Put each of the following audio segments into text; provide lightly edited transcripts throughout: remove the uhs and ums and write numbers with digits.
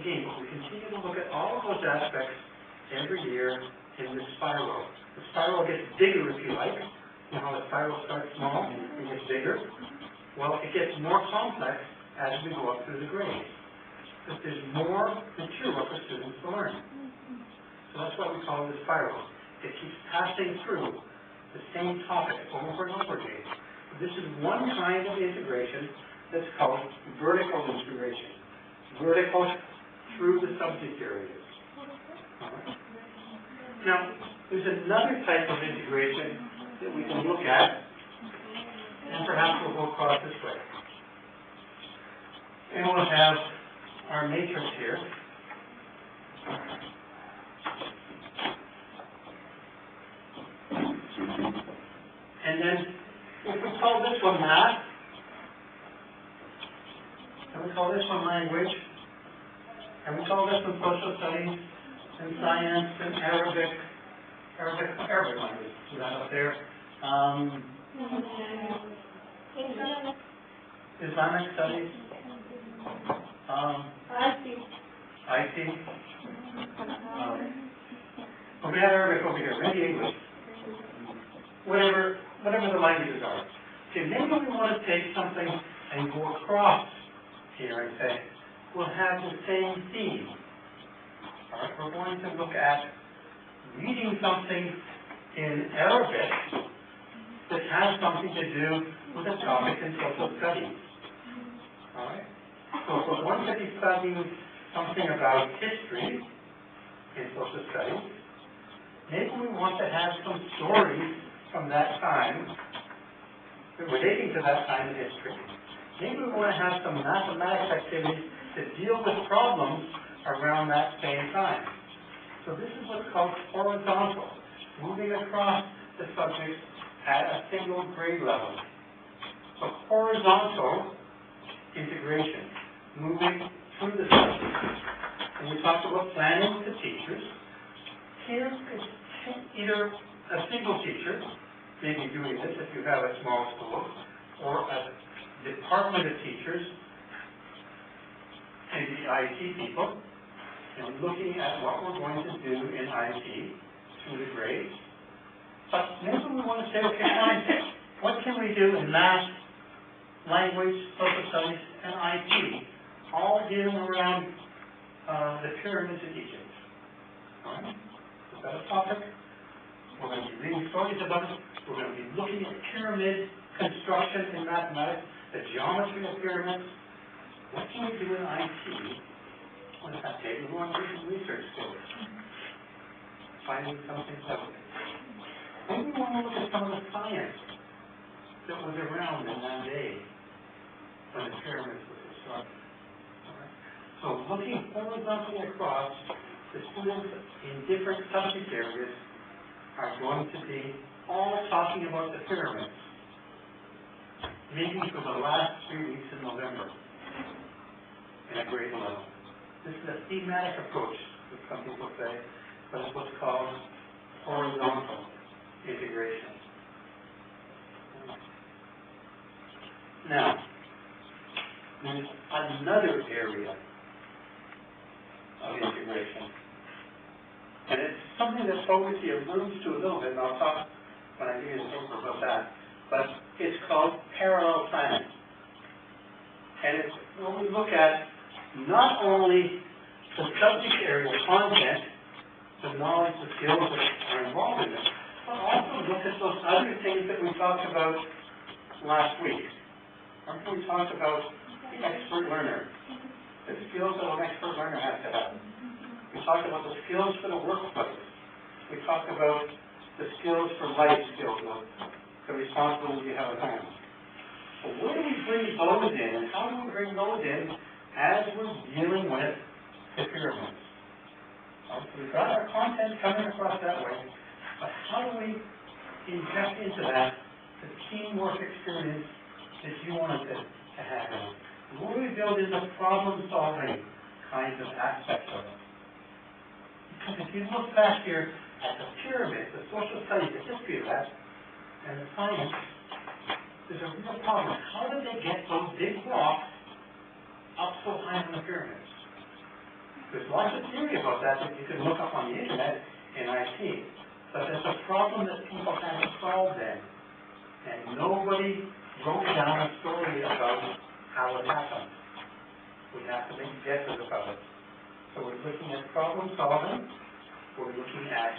Again, we continue to look at all of those aspects every year in the spiral. The spiral gets bigger, if you like. You know how the spiral starts small and gets bigger? Well, it gets more complex as we go up through the grades. Because there's more material for students to learn. So that's why we call it a spiral. It keeps passing through the same topic over and over again. This is one kind of integration that's called vertical integration. Vertical through the subject areas. All right. Now, there's another type of integration that we can look at, and perhaps we'll go across this way. And we'll have our matrix here. And then, if we call this one math, and we call this one language, and we call this one social studies, and science, and Arabic language, see that up there? Islamic studies. IT. Well, we have Arabic over here, maybe English. Whatever the languages are. Okay, maybe we want to take something and go across here and say, we'll have the same theme. All right, we're going to look at reading something in Arabic that has something to do with a topic in social studies. All right? So if we're going to be studying something about history in social studies, maybe we want to have some stories from that time relating to that time in history. Maybe we want to have some mathematics activities that deal with problems around that same time. So this is what's called horizontal, moving across the subjects at a single grade level. So horizontal integration, moving through the subjects. And we talked about planning to teachers. Here is either a single teacher, maybe doing this if you have a small school, or a department of teachers, maybe IT people, and looking at what we're going to do in IT through the grades. But maybe we want to say, okay, fine, what can we do in math, language, social studies, and IT, all dealing around the pyramids of Egypt. All right? Is that a topic? We're going to be reading stories about it. We're going to be looking at pyramid construction in mathematics, the geometry of pyramids. What can we do in IT? What does that take? We want to do some research skills. Finding something clever. Maybe we want to look at some of the science that was around in that day when the pyramids were constructed. Right? So looking horizontally across, the students in different subject areas are going to be all talking about the pyramids, maybe for the last 3 weeks in November in a grade level. This is a thematic approach, as some people say, but it's what's called horizontal integration. Now, there's another area of integration. And it's something that Fogarty alludes to a little bit, and I'll talk when I give you the paper about that. But it's called parallel planning. And it's when we look at not only the subject area content, the knowledge, the skills that are involved in it, but also look at those other things that we talked about last week. Remember we talked about the expert learner, the skills that an expert learner has to have. We talked about the skills for the workplace. We talked about the skills for life skills, the responsibility you have at home. So where do we bring those in, and how do we bring those in as we're dealing with the pyramids? So we've got our content coming across that way, but how do we inject into that the teamwork experience that you want us to have? What do we build in the problem-solving kinds of aspects of it? Because if you look back here at the pyramids, the social studies, the history of that, and the science, there's a real problem. How did they get those big blocks up so high on the pyramids? There's lots of theory about that that you can look up on the internet in IT. But it's a problem that people haven't solved then. And nobody wrote down a story about how it happened. We have to make guesses about it. So we're looking at problem solving. We're looking at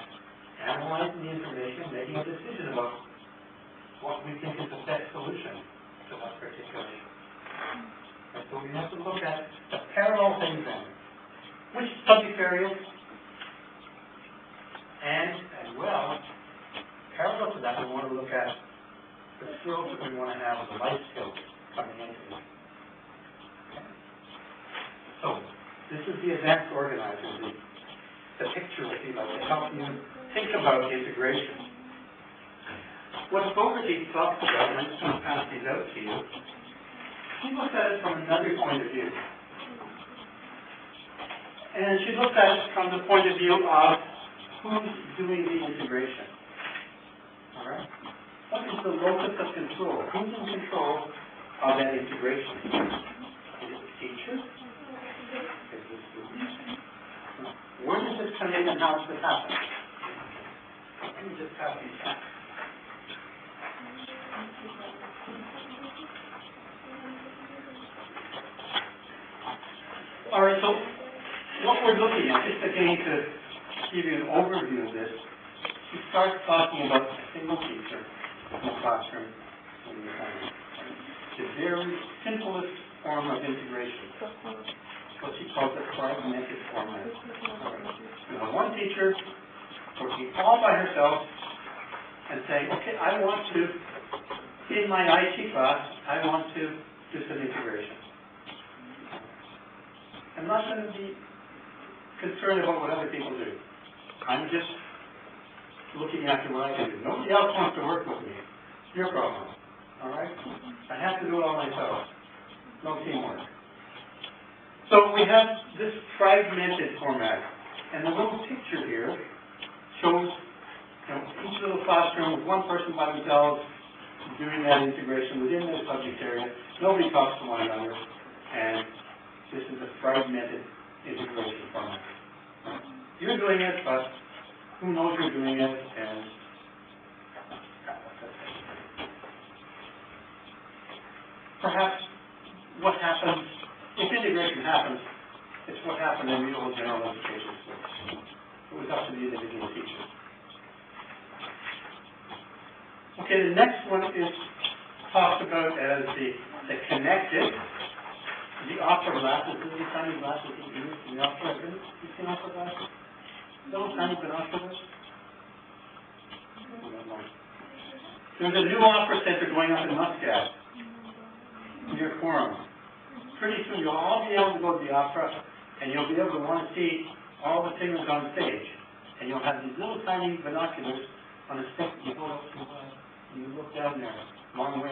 analyzing the information, making a decision about what we think is the best solution to that particular issue. And so we have to look at the parallel things then. Which subject areas, and as well, parallel to that, we want to look at the skills that we want to have, the life skills coming into it. Okay. So, this is the advanced organizer, the picture, if you like, to help you think about integration. What Fogarty talks about, and I'm just going to pass these out to you, he looks at it from another point of view. And she looks at it from the point of view of who's doing the integration. All right? What is the locus of control? Who's in control of that integration? Is it the teacher? Is it the student? Where does this come in and how does this happen? Let me just pass these back. All right, so what we're looking at, just again to give you an overview of this, she starts talking about a single teacher in the classroom in the family. The very simplest form of integration. What she calls a fragmented format. You have one teacher working all by herself and saying, okay, I want to, in my IT class, I want to do some integration. I'm not going to be concerned about what other people do. I'm just looking after what I can do. Nobody else wants to work with me. It's your problem. All right? I have to do it all myself. No teamwork. So we have this fragmented format. And the little picture here shows each little classroom with one person by themselves doing that integration within their subject area. Nobody talks to one another. And this is a fragmented integration format. You're doing it, but who knows you're doing it, and perhaps what happens, if integration happens, it's what happened in the old general education schools. It was up to the individual teacher. Okay, the next one is talked about as the connected. The opera glasses, little tiny glasses that you use in the opera. Have you seen opera glasses? Little tiny binoculars? There's a new opera center going up in Muscat, near Quorum. Pretty soon you'll all be able to go to the opera, and you'll be able to want to see all the singers on stage. And you'll have these little tiny binoculars on a stick. You hold up to the and you look down there, a long way